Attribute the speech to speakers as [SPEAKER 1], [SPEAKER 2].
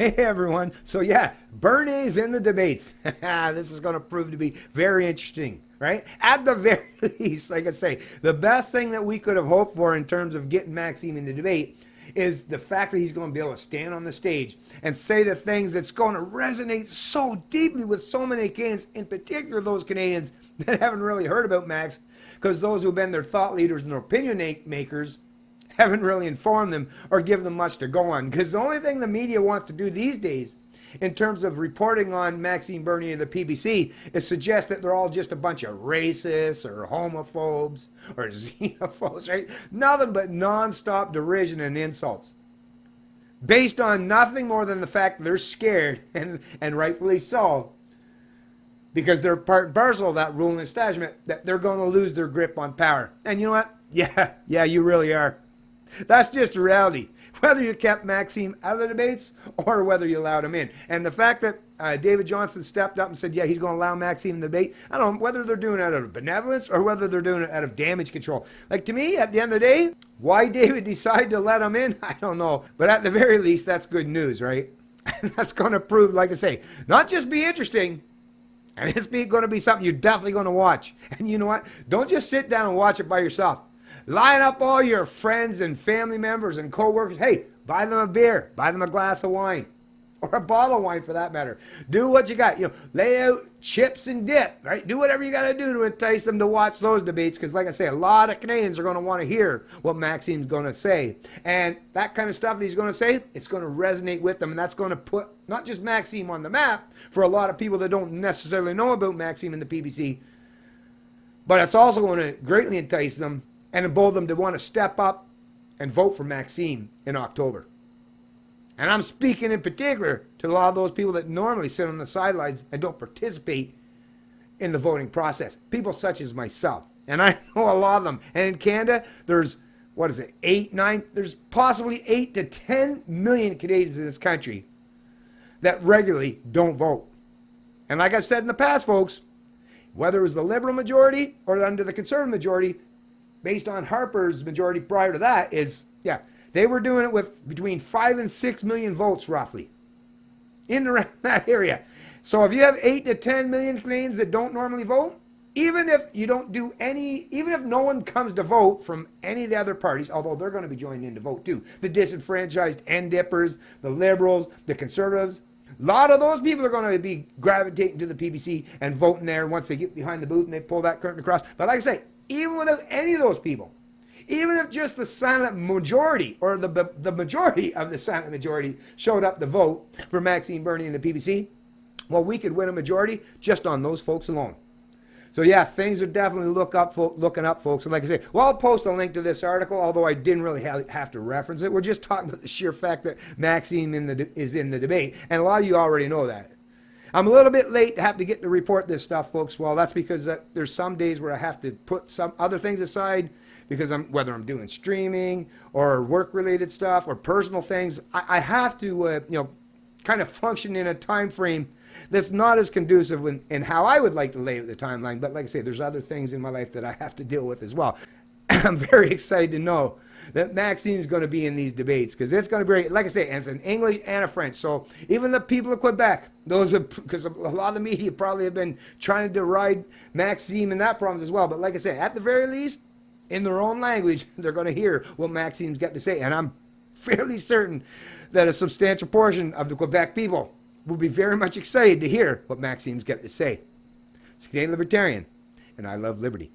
[SPEAKER 1] Hey everyone. So yeah, Bernie's in the debates. This is going to prove to be very interesting, right? At the very least, like I say, the best thing that we could have hoped for in terms of getting Maxime in the debate is the fact that he's going to be able to stand on the stage and say the things that's going to resonate so deeply with so many Canadians, in particular those Canadians that haven't really heard about Max, because those who've been their thought leaders and their opinion makers haven't really informed them or given them much to go on. Because the only thing the media wants to do these days in terms of reporting on Maxime Bernier and the PBC is suggest that they're all just a bunch of racists or homophobes or xenophobes, right? Nothing but nonstop derision and insults based on nothing more than the fact that they're scared, and rightfully so, because they're part and parcel of that ruling establishment, that they're going to lose their grip on power. And you know what? Yeah, you really are. That's just the reality. Whether you kept Maxime out of the debates or whether you allowed him in. And the fact that David Johnston stepped up and said, yeah, he's going to allow Maxime in the debate, I don't know whether they're doing it out of benevolence or whether they're doing it out of damage control. Like, to me, at the end of the day, why David decided to let him in, I don't know. But at the very least, that's good news, right? That's going to prove, like I say, not just be interesting, and it's going to be something you're definitely going to watch. And you know what? Don't just sit down and watch it by yourself. Line up all your friends and family members and co-workers. Hey, buy them a beer. Buy them a glass of wine. Or a bottle of wine for that matter. Do what you got. Lay out chips and dip, right? Do whatever you got to do to entice them to watch those debates. Because like I say, a lot of Canadians are going to want to hear what Maxime's going to say. And that kind of stuff that he's going to say, it's going to resonate with them. And that's going to put not just Maxime on the map for a lot of people that don't necessarily know about Maxime and the PBC, but it's also going to greatly entice them and embolden them to want to step up and vote for Maxime in October. And I'm speaking in particular to a lot of those people that normally sit on the sidelines and don't participate in the voting process. People such as myself. And I know a lot of them. And in Canada, there's, there's possibly 8 to 10 million Canadians in this country that regularly don't vote. And like I've said in the past, folks, whether it was the Liberal majority or under the Conservative majority, based on Harper's majority prior to that, they were doing it with between 5 and 6 million votes roughly in around that area. So if you have 8 to 10 million Canadians that don't normally vote, even if you don't do any, even if no one comes to vote from any of the other parties, although they're going to be joining in to vote too, the disenfranchised end-dippers, the Liberals, the Conservatives, a lot of those people are going to be gravitating to the PBC and voting there once they get behind the booth and they pull that curtain across. But like I say, even without any of those people, even if just the silent majority or the majority of the silent majority showed up to vote for Maxime Bernier and the PBC, well, we could win a majority just on those folks alone. So yeah, things are definitely looking up, folks. And like I say, well, I'll post a link to this article, although I didn't really have to reference it. We're just talking about the sheer fact that Maxime is in the debate. And a lot of you already know that. I'm a little bit late to have to get to report this stuff, folks. Well, that's because there's some days where I have to put some other things aside because whether I'm doing streaming or work-related stuff or personal things, I have to, kind of function in a time frame that's not as conducive in how I would like to lay out the timeline. But like I say, there's other things in my life that I have to deal with as well. I'm very excited to know that Maxime is going to be in these debates because it's going to be, like I say, and it's in English and a French. So even the people of Quebec, because a lot of the media probably have been trying to deride Maxime in that province as well. But like I say, at the very least, in their own language, they're going to hear what Maxime's got to say. And I'm fairly certain that a substantial portion of the Quebec people will be very much excited to hear what Maxime's got to say. It's Canadian Libertarian, and I love liberty.